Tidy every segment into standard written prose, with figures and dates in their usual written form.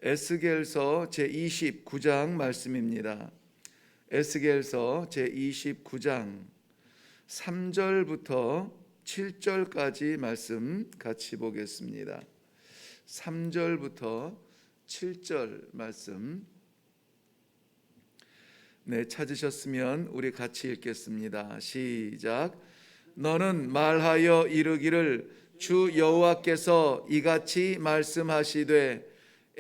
에스겔서 제29장 말씀입니다. 에스겔서 제29장 3절부터 7절까지 말씀 같이 보겠습니다. 3절부터 7절 말씀 찾으셨으면 우리 같이 읽겠습니다. 시작. 너는 말하여 이르기를 주 여호와께서 이같이 말씀하시되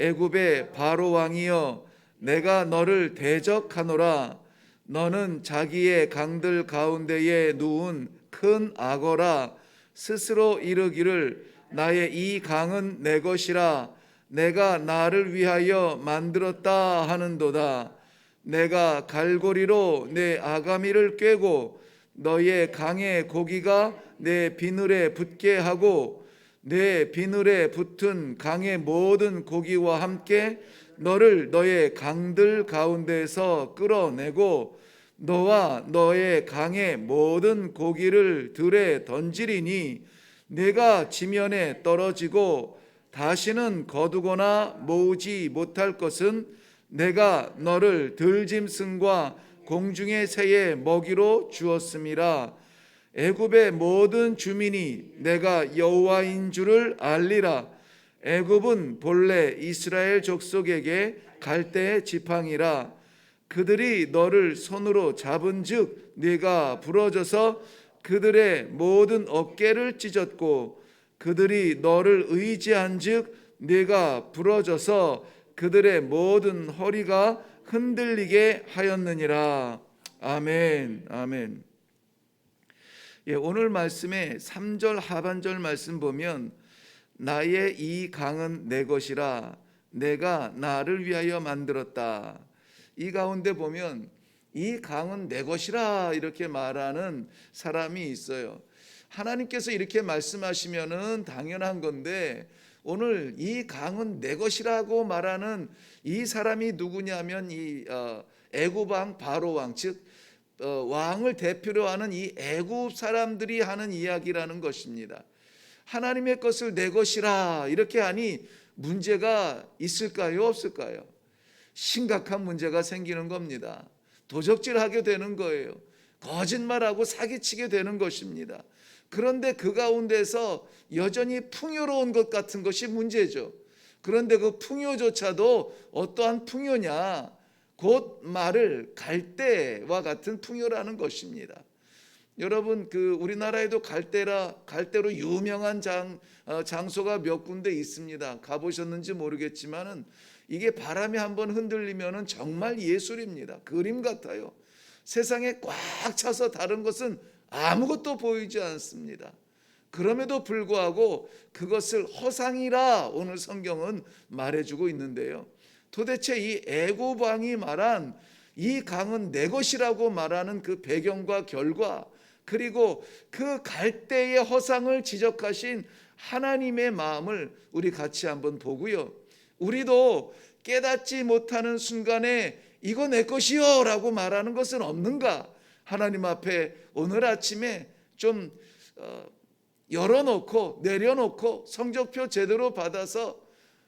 애굽의 바로 왕이여 내가 너를 대적하노라. 너는 자기의 강들 가운데에 누운 큰 악어라. 스스로 이르기를 나의 이 강은 내 것이라. 내가 나를 위하여 만들었다 하는도다. 내가 갈고리로 내 아가미를 꿰고 너의 강의 고기가 내 비늘에 붙게 하고 내 비늘에 붙은 강의 모든 고기와 함께 너를 너의 강들 가운데서 끌어내고 너와 너의 강의 모든 고기를 들에 던지리니 내가 지면에 떨어지고 다시는 거두거나 모으지 못할 것은 내가 너를 들짐승과 공중의 새의 먹이로 주었음이라. 애굽의 모든 주민이 내가 여호와인 줄을 알리라. 애굽은 본래 이스라엘 족속에게 갈대의 지팡이라. 그들이 너를 손으로 잡은즉 네가 부러져서 그들의 모든 어깨를 찢었고 그들이 너를 의지한즉 네가 부러져서 그들의 모든 허리가 흔들리게 하였느니라. 아멘. 아멘. 오늘 말씀의 3절 하반절 말씀 보면 나의 이 강은 내 것이라. 내가 나를 위하여 만들었다. 이 가운데 보면 이 강은 내 것이라 이렇게 말하는 사람이 있어요. 하나님께서 이렇게 말씀하시면은 당연한 건데 오늘 이 강은 내 것이라고 말하는 이 사람이 누구냐면 이 애굽 왕 바로 왕, 즉 왕을 대표로 하는 이 애굽 사람들이 하는 이야기라는 것입니다. 하나님의 것을 내 것이라 이렇게 하니 문제가 있을까요? 없을까요? 심각한 문제가 생기는 겁니다. 도적질하게 되는 거예요. 거짓말하고 사기치게 되는 것입니다. 그런데 그 가운데서 여전히 풍요로운 것 같은 것이 문제죠. 그런데 그 풍요조차도 어떠한 풍요냐? 곧 말을 갈대와 같은 풍요라는 것입니다. 여러분 우리나라에도 갈대로 유명한 장소가 몇 군데 있습니다. 가보셨는지 모르겠지만은 이게 바람이 한번 흔들리면은 정말 예술입니다. 그림 같아요. 세상에 꽉 차서 다른 것은 아무것도 보이지 않습니다. 그럼에도 불구하고 그것을 허상이라 오늘 성경은 말해주고 있는데요. 도대체 이 애굽 왕이 말한 이 강은 내 것이라고 말하는 그 배경과 결과, 그리고 그 갈대의 허상을 지적하신 하나님의 마음을 우리 같이 한번 보고요. 우리도 깨닫지 못하는 순간에 이거 내 것이요 라고 말하는 것은 없는가? 하나님 앞에 오늘 아침에 좀 열어놓고 내려놓고 성적표 제대로 받아서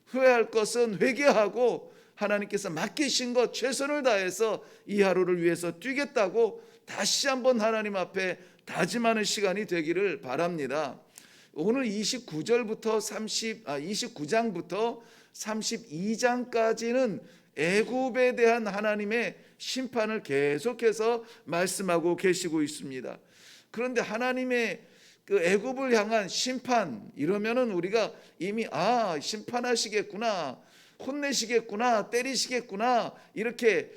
후회할 것은 회개하고 하나님께서 맡기신 것 최선을 다해서 이 하루를 위해서 뛰겠다고 다시 한번 하나님 앞에 다짐하는 시간이 되기를 바랍니다. 오늘 29장부터 32장까지는 애굽에 대한 하나님의 심판을 계속해서 말씀하고 계시고 있습니다. 그런데 하나님의 그 애굽을 향한 심판 이러면은 우리가 이미 심판하시겠구나, 혼내시겠구나, 때리시겠구나 이렇게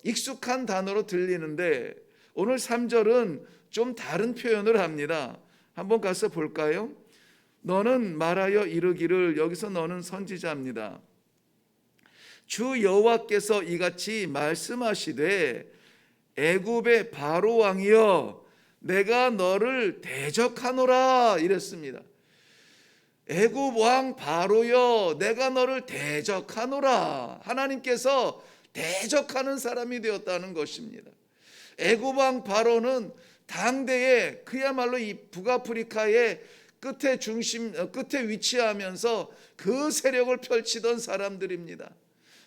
익숙한 단어로 들리는데 오늘 3절은 좀 다른 표현을 합니다. 한번 가서 볼까요? 너는 말하여 이르기를, 여기서 너는 선지자입니다. 주 여호와께서 이같이 말씀하시되 애굽의 바로 왕이여 내가 너를 대적하노라 이랬습니다. 애굽 왕 바로여 내가 너를 대적하노라. 하나님께서 대적하는 사람이 되었다는 것입니다. 애굽 왕 바로는 당대에 그야말로 이 북아프리카의 끝에 위치하면서 그 세력을 펼치던 사람들입니다.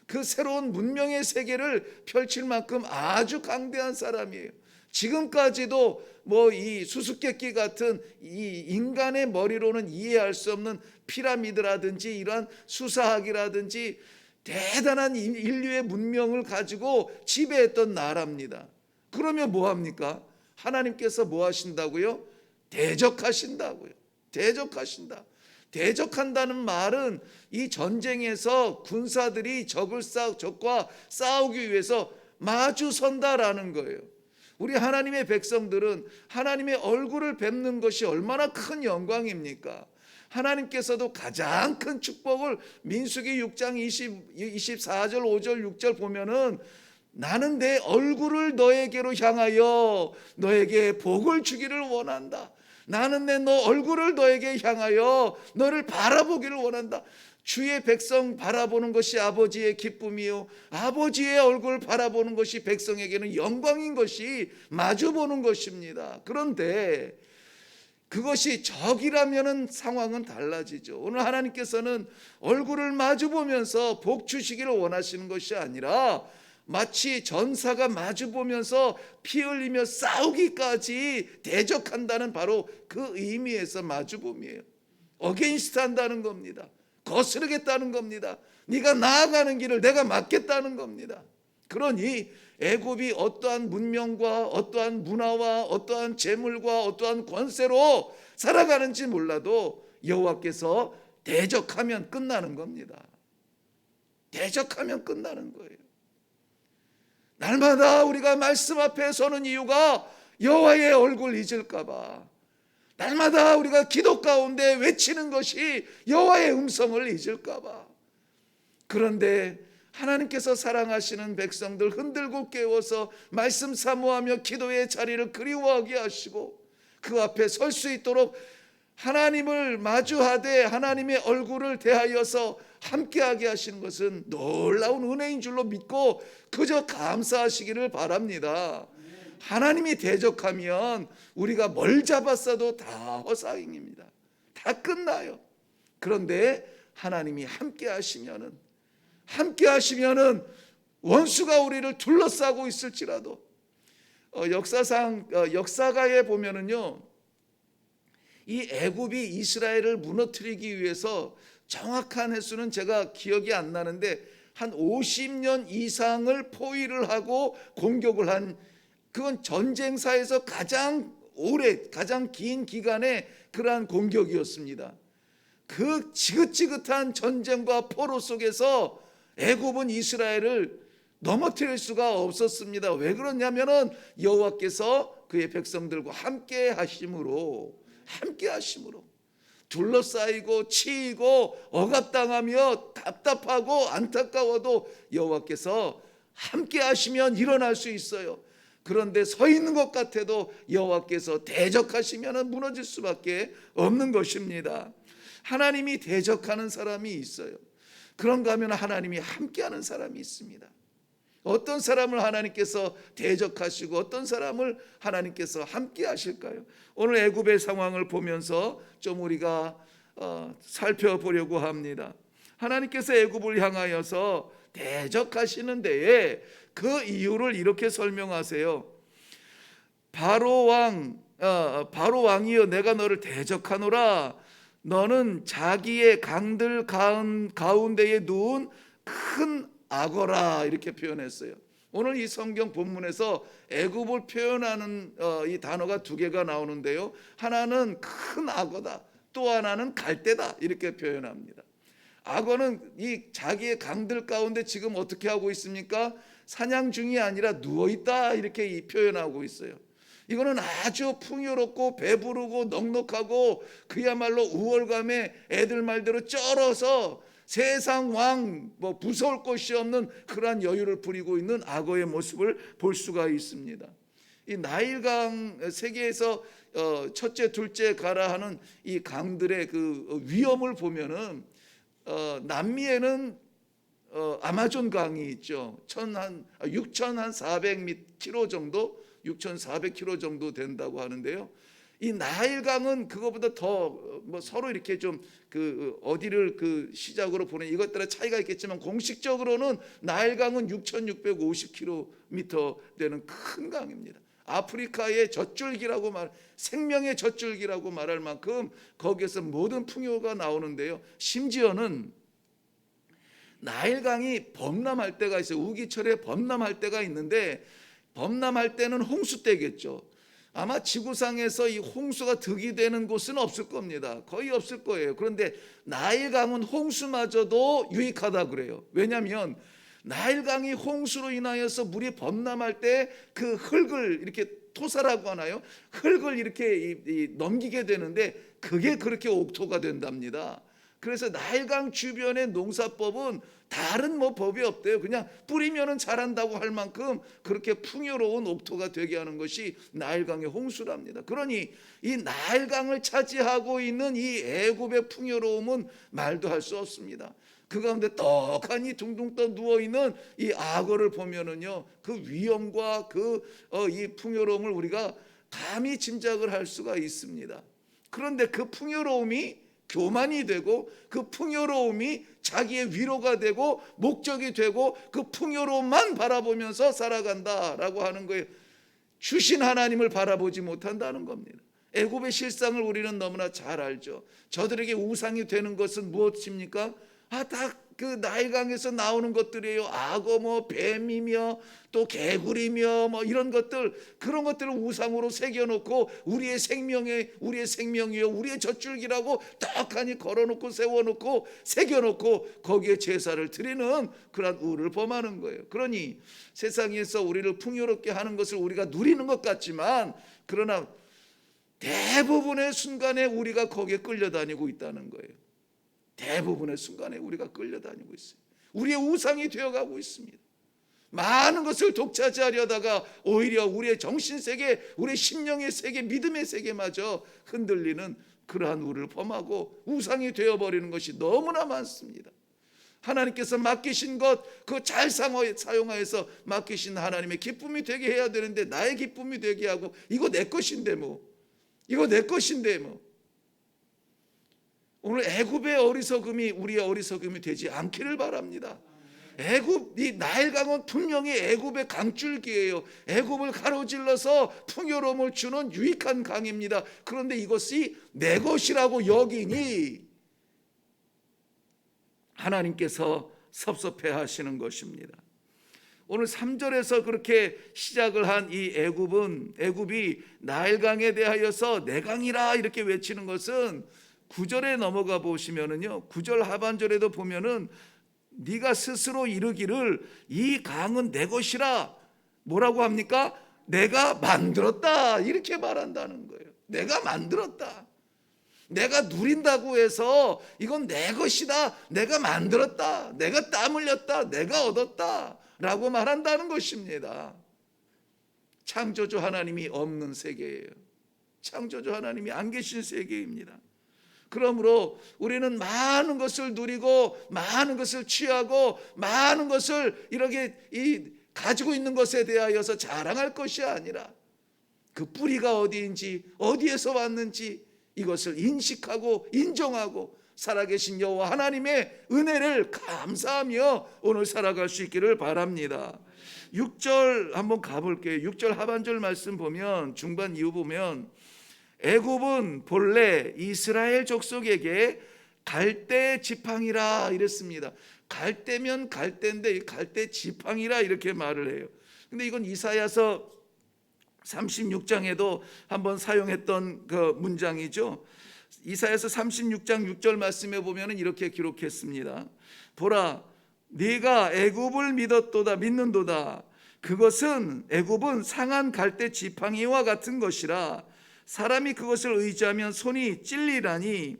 그 새로운 문명의 세계를 펼칠 만큼 아주 강대한 사람이에요. 지금까지도 뭐 이 수수께끼 같은 이 인간의 머리로는 이해할 수 없는 피라미드라든지 이러한 수사학이라든지 대단한 인류의 문명을 가지고 지배했던 나라입니다. 그러면 뭐 합니까? 하나님께서 뭐 하신다고요? 대적하신다고요. 대적하신다. 대적한다는 말은 이 전쟁에서 군사들이 적과 싸우기 위해서 마주선다라는 거예요. 우리 하나님의 백성들은 하나님의 얼굴을 뵙는 것이 얼마나 큰 영광입니까? 하나님께서도 가장 큰 축복을 민수기 6장 24절 5절 6절 보면은 나는 내 얼굴을 너에게로 향하여 너에게 복을 주기를 원한다. 나는 내 너 얼굴을 너에게 향하여 너를 바라보기를 원한다. 주의 백성 바라보는 것이 아버지의 기쁨이요 아버지의 얼굴 바라보는 것이 백성에게는 영광인 것이 마주보는 것입니다. 그런데 그것이 적이라면 상황은 달라지죠. 오늘 하나님께서는 얼굴을 마주보면서 복 주시기를 원하시는 것이 아니라 마치 전사가 마주보면서 피 흘리며 싸우기까지 대적한다는 바로 그 의미에서 마주봄이에요. 어게인스트 한다는 겁니다. 거스르겠다는 겁니다. 네가 나아가는 길을 내가 막겠다는 겁니다. 그러니 애굽이 어떠한 문명과 어떠한 문화와 어떠한 재물과 어떠한 권세로 살아가는지 몰라도 여호와께서 대적하면 끝나는 겁니다. 대적하면 끝나는 거예요. 날마다 우리가 말씀 앞에 서는 이유가 여호와의 얼굴 잊을까 봐. 날마다 우리가 기도 가운데 외치는 것이 여호와의 음성을 잊을까 봐. 그런데 하나님께서 사랑하시는 백성들 흔들고 깨워서 말씀 사모하며 기도의 자리를 그리워하게 하시고 그 앞에 설 수 있도록 하나님을 마주하되 하나님의 얼굴을 대하여서 함께하게 하시는 것은 놀라운 은혜인 줄로 믿고 그저 감사하시기를 바랍니다. 하나님이 대적하면 우리가 뭘 잡았어도 다 허상입니다. 다 끝나요. 그런데 하나님이 함께 하시면은 원수가 우리를 둘러싸고 있을지라도 역사가에 보면은요 이 애굽이 이스라엘을 무너뜨리기 위해서 정확한 횟수는 제가 기억이 안 나는데 한 50년 이상을 포위를 하고 공격을 한 그건 전쟁사에서 가장 긴 기간의 그러한 공격이었습니다. 그 지긋지긋한 전쟁과 포로 속에서 애굽은 이스라엘을 넘어뜨릴 수가 없었습니다. 왜 그러냐면은 여호와께서 그의 백성들과 함께 하심으로 둘러싸이고 치이고 억압당하며 답답하고 안타까워도 여호와께서 함께 하시면 일어날 수 있어요. 그런데 서 있는 것 같아도 여호와께서 대적하시면 무너질 수밖에 없는 것입니다. 하나님이 대적하는 사람이 있어요. 그런가 하면 하나님이 함께하는 사람이 있습니다. 어떤 사람을 하나님께서 대적하시고 어떤 사람을 하나님께서 함께 하실까요? 오늘 애굽의 상황을 보면서 좀 우리가 살펴보려고 합니다. 하나님께서 애굽을 향하여서 대적하시는 데에 그 이유를 이렇게 설명하세요. 바로 왕이여 내가 너를 대적하노라. 너는 자기의 강들 가운데에 누운 큰 악어라 이렇게 표현했어요. 오늘 이 성경 본문에서 애굽을 표현하는 이 단어가 두 개가 나오는데요. 하나는 큰 악어다. 또 하나는 갈대다 이렇게 표현합니다. 악어는 이 자기의 강들 가운데 지금 어떻게 하고 있습니까? 사냥 중이 아니라 누워있다 이렇게 표현하고 있어요. 이거는 아주 풍요롭고 배부르고 넉넉하고 그야말로 우월감에 애들 말대로 쩔어서 세상 왕 무서울 것이 없는 그러한 여유를 부리고 있는 악어의 모습을 볼 수가 있습니다. 이 나일강 세계에서 첫째 둘째 가라 하는 이 강들의 그 위험을 보면은 남미에는 아마존 강이 있죠. 6,400km 정도 6,400km 정도 된다고 하는데요. 이 나일강은 그거보다 더 뭐 서로 이렇게 좀 어디를 시작으로 보는 이것 따라 차이가 있겠지만 공식적으로는 나일강은 6,650km 되는 큰 강입니다. 아프리카의 젖줄기라고 생명의 젖줄기라고 말할 만큼 거기에서 모든 풍요가 나오는데요. 심지어는 나일강이 범람할 때가 있어요. 우기철에 범람할 때가 있는데, 범람할 때는 홍수 때겠죠. 아마 지구상에서 이 홍수가 득이 되는 곳은 없을 겁니다. 거의 없을 거예요. 그런데 나일강은 홍수마저도 유익하다 그래요. 왜냐하면 나일강이 홍수로 인하여서 물이 범람할 때 그 흙을 이렇게 토사라고 하나요? 흙을 이렇게 넘기게 되는데 그게 그렇게 옥토가 된답니다. 그래서 나일강 주변의 농사법은 다른 법이 없대요. 그냥 뿌리면은 자란다고 할 만큼 그렇게 풍요로운 옥토가 되게 하는 것이 나일강의 홍수랍니다. 그러니 이 나일강을 차지하고 있는 이 애굽의 풍요로움은 말도 할 수 없습니다. 그 가운데 떡하니 둥둥 떠 누워 있는 이 악어를 보면은요, 그 위엄과 이 풍요로움을 우리가 감히 짐작을 할 수가 있습니다. 그런데 그 풍요로움이 교만이 되고, 그 풍요로움이 자기의 위로가 되고 목적이 되고 그 풍요로움만 바라보면서 살아간다라고 하는 거예요. 주신 하나님을 바라보지 못한다는 겁니다. 애굽의 실상을 우리는 너무나 잘 알죠. 저들에게 우상이 되는 것은 무엇입니까? 다 그 나일강에서 나오는 것들이에요. 악어, 뱀이며 또 개구리며 이런 것들, 그런 것들을 우상으로 새겨놓고 우리의 생명이요, 우리의 젖줄기라고 떡하니 걸어놓고 세워놓고 새겨놓고 거기에 제사를 드리는 그런 우를 범하는 거예요. 그러니 세상에서 우리를 풍요롭게 하는 것을 우리가 누리는 것 같지만, 그러나 대부분의 순간에 우리가 거기에 끌려다니고 있다는 거예요. 대부분의 순간에 우리가 끌려다니고 있어요. 우리의 우상이 되어가고 있습니다. 많은 것을 독차지하려다가 오히려 우리의 정신세계, 우리의 심령의 세계, 믿음의 세계마저 흔들리는 그러한 우를 범하고 우상이 되어버리는 것이 너무나 많습니다. 하나님께서 맡기신 것, 그거 잘 사용하여서 맡기신 하나님의 기쁨이 되게 해야 되는데 나의 기쁨이 되게 하고, 이거 내 것인데 이거 내 것인데 오늘 애굽의 어리석음이 우리의 어리석음이 되지 않기를 바랍니다. 이 나일강은 분명히 애굽의 강줄기예요. 애굽을 가로질러서 풍요로움을 주는 유익한 강입니다. 그런데 이것이 내 것이라고 여기니 하나님께서 섭섭해 하시는 것입니다. 오늘 3절에서 그렇게 시작을 한 이 애굽이 나일강에 대하여서 내 강이라 이렇게 외치는 것은 9절에 넘어가 보시면은요, 9절 하반절에도 보면은 네가 스스로 이르기를 이 강은 내 것이라 뭐라고 합니까? 내가 만들었다 이렇게 말한다는 거예요. 내가 만들었다. 내가 누린다고 해서 이건 내 것이다, 내가 만들었다, 내가 땀 흘렸다, 내가 얻었다 라고 말한다는 것입니다. 창조주 하나님이 없는 세계예요. 창조주 하나님이 안 계신 세계입니다. 그러므로 우리는 많은 것을 누리고 많은 것을 취하고 많은 것을 이렇게 가지고 있는 것에 대하여서 자랑할 것이 아니라 그 뿌리가 어디인지, 어디에서 왔는지 이것을 인식하고 인정하고 살아계신 여호와 하나님의 은혜를 감사하며 오늘 살아갈 수 있기를 바랍니다. 6절 한번 가볼게요. 6절 하반절 말씀 보면, 중반 이후 보면, 애굽은 본래 이스라엘 족속에게 갈대 지팡이라 이랬습니다. 갈대면 갈대인데 갈대 지팡이라 이렇게 말을 해요. 근데 이건 이사야서 36장에도 한번 사용했던 그 문장이죠. 이사야서 36장 6절 말씀에 보면 이렇게 기록했습니다. 보라, 네가 애굽을 믿는도다. 그것은 애굽은 상한 갈대 지팡이와 같은 것이라. 사람이 그것을 의지하면 손이 찔리라니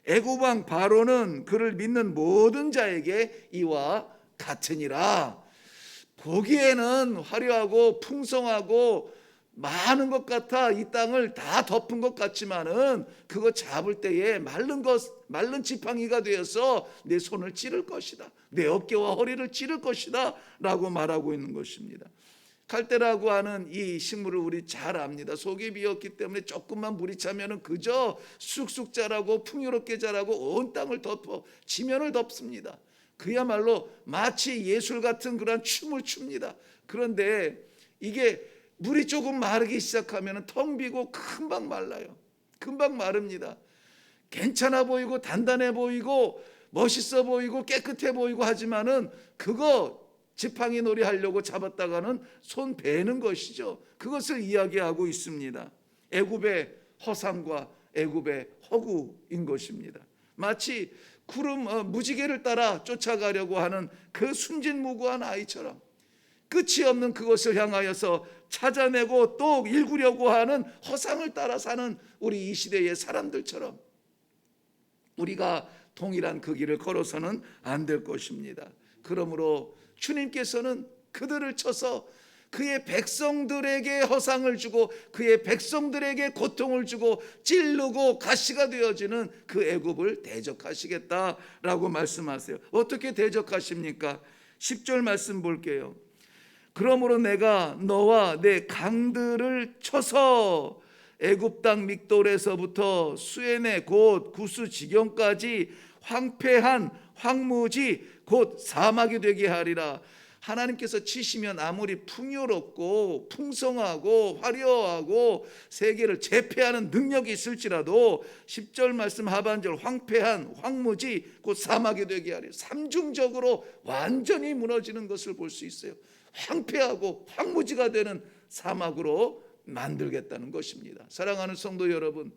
애굽 왕 바로는 그를 믿는 모든 자에게 이와 같으니라. 보기에는 화려하고 풍성하고 많은 것 같아 이 땅을 다 덮은 것 같지만은 그거 잡을 때에 말른 지팡이가 되어서 내 손을 찌를 것이다, 내 어깨와 허리를 찌를 것이다 라고 말하고 있는 것입니다. 갈대라고 하는 이 식물을 우리 잘 압니다. 속이 비었기 때문에 조금만 물이 차면은 그저 쑥쑥 자라고 풍요롭게 자라고 온 땅을 덮어 지면을 덮습니다. 그야말로 마치 예술 같은 그런 춤을 춥니다. 그런데 이게 물이 조금 마르기 시작하면 텅 비고 금방 말라요. 금방 마릅니다. 괜찮아 보이고 단단해 보이고 멋있어 보이고 깨끗해 보이고 하지만은 그거 지팡이 놀이 하려고 잡았다가는 손 베는 것이죠. 그것을 이야기하고 있습니다. 애굽의 허상과 애굽의 허구인 것입니다. 마치 구름 무지개를 따라 쫓아가려고 하는 그 순진무구한 아이처럼 끝이 없는 그것을 향하여서 찾아내고 또 일구려고 하는 허상을 따라 사는 우리 이 시대의 사람들처럼 우리가 동일한 그 길을 걸어서는 안 될 것입니다. 그러므로 주님께서는 그들을 쳐서 그의 백성들에게 허상을 주고 그의 백성들에게 고통을 주고 찌르고 가시가 되어지는 그 애굽을 대적하시겠다라고 말씀하세요. 어떻게 대적하십니까? 10절 말씀 볼게요. 그러므로 내가 너와 내 강들을 쳐서 애굽 땅 믹돌에서부터 수에네 곧 구스 지경까지 황폐한 황무지 곧 사막이 되게 하리라. 하나님께서 치시면 아무리 풍요롭고 풍성하고 화려하고 세계를 제패하는 능력이 있을지라도 10절 말씀 하반절 황폐한 황무지 곧 사막이 되게 하리라. 삼중적으로 완전히 무너지는 것을 볼 수 있어요. 황폐하고 황무지가 되는 사막으로 만들겠다는 것입니다. 사랑하는 성도 여러분,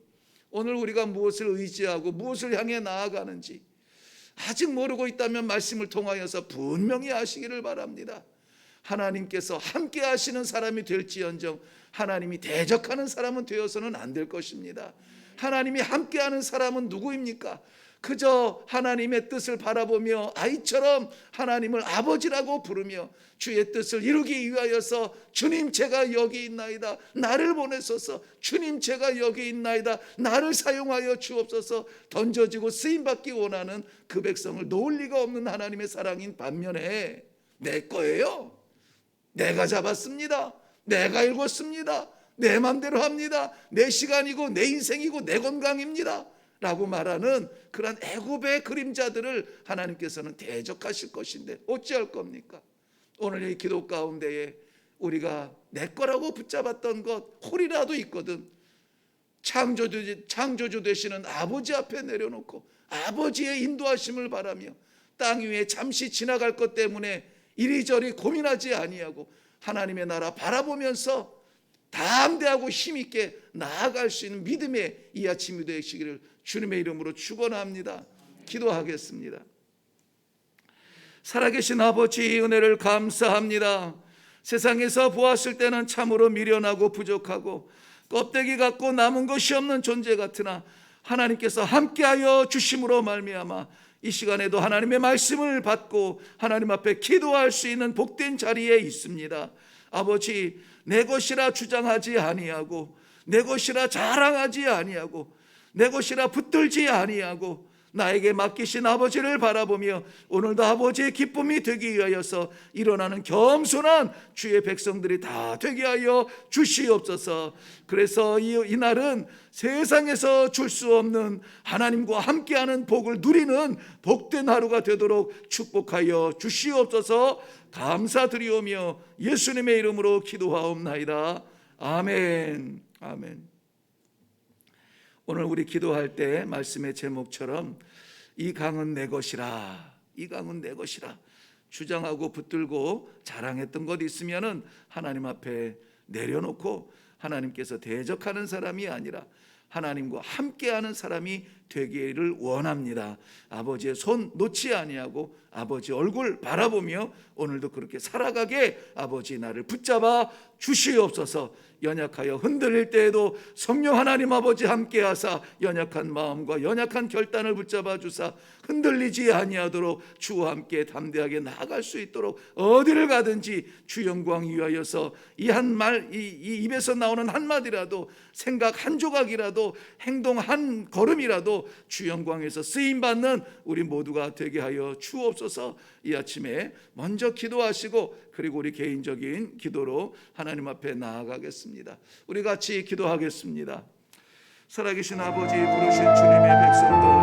오늘 우리가 무엇을 의지하고 무엇을 향해 나아가는지 아직 모르고 있다면 말씀을 통하여서 분명히 아시기를 바랍니다. 하나님께서 함께 하시는 사람이 될지언정 하나님이 대적하는 사람은 되어서는 안 될 것입니다. 하나님이 함께하는 사람은 누구입니까? 그저 하나님의 뜻을 바라보며 아이처럼 하나님을 아버지라고 부르며 주의 뜻을 이루기 위하여서 주님 제가 여기 있나이다 나를 보내소서, 주님 제가 여기 있나이다 나를 사용하여 주옵소서 던져지고 쓰임받기 원하는 그 백성을 놓을 리가 없는 하나님의 사랑인 반면에 내 거예요, 내가 잡았습니다, 내가 읽었습니다, 내 맘대로 합니다, 내 시간이고 내 인생이고 내 건강입니다 라고 말하는 그런 애굽의 그림자들을 하나님께서는 대적하실 것인데 어찌할 겁니까? 오늘 이 기도 가운데에 우리가 내 거라고 붙잡았던 것 홀이라도 있거든 창조주 되시는 아버지 앞에 내려놓고 아버지의 인도하심을 바라며 땅 위에 잠시 지나갈 것 때문에 이리저리 고민하지 아니하고 하나님의 나라 바라보면서 담대하고 힘있게 나아갈 수 있는 믿음의 이 아침이 되시기를 주님의 이름으로 축원합니다. 기도하겠습니다. 살아계신 아버지 은혜를 감사합니다. 세상에서 보았을 때는 참으로 미련하고 부족하고 껍데기 같고 남은 것이 없는 존재 같으나 하나님께서 함께하여 주심으로 말미암아 이 시간에도 하나님의 말씀을 받고 하나님 앞에 기도할 수 있는 복된 자리에 있습니다. 아버지, 내 것이라 주장하지 아니하고 내 것이라 자랑하지 아니하고 내 것이라 붙들지 아니하고 나에게 맡기신 아버지를 바라보며 오늘도 아버지의 기쁨이 되기 위하여서 일어나는 겸손한 주의 백성들이 다 되게 하여 주시옵소서. 그래서 이 날은 세상에서 줄 수 없는 하나님과 함께하는 복을 누리는 복된 하루가 되도록 축복하여 주시옵소서. 감사드리오며 예수님의 이름으로 기도하옵나이다. 아멘. 아멘. 오늘 우리 기도할 때 말씀의 제목처럼 이 강은 내 것이라, 이 강은 내 것이라 주장하고 붙들고 자랑했던 것 있으면은 하나님 앞에 내려놓고 하나님께서 대적하는 사람이 아니라 하나님과 함께하는 사람이 되기를 원합니다. 아버지의 손 놓지 아니하고 아버지 얼굴 바라보며 오늘도 그렇게 살아가게 아버지 나를 붙잡아 주시옵소서. 연약하여 흔들릴 때에도 성령 하나님 아버지 함께하사 연약한 마음과 연약한 결단을 붙잡아 주사 흔들리지 아니하도록 주와 함께 담대하게 나아갈 수 있도록 어디를 가든지 주 영광 위하여서 이 한 말, 이 입에서 나오는 한마디라도 생각 한 조각이라도 행동 한 걸음이라도 받으시고 주 영광에서 쓰임 받는 우리 모두가 되게 하여 주옵소서. 이 아침에 먼저 기도하시고 그리고 우리 개인적인 기도로 하나님 앞에 나아가겠습니다. 우리 같이 기도하겠습니다. 살아계신 아버지, 부르신 주님의 백성들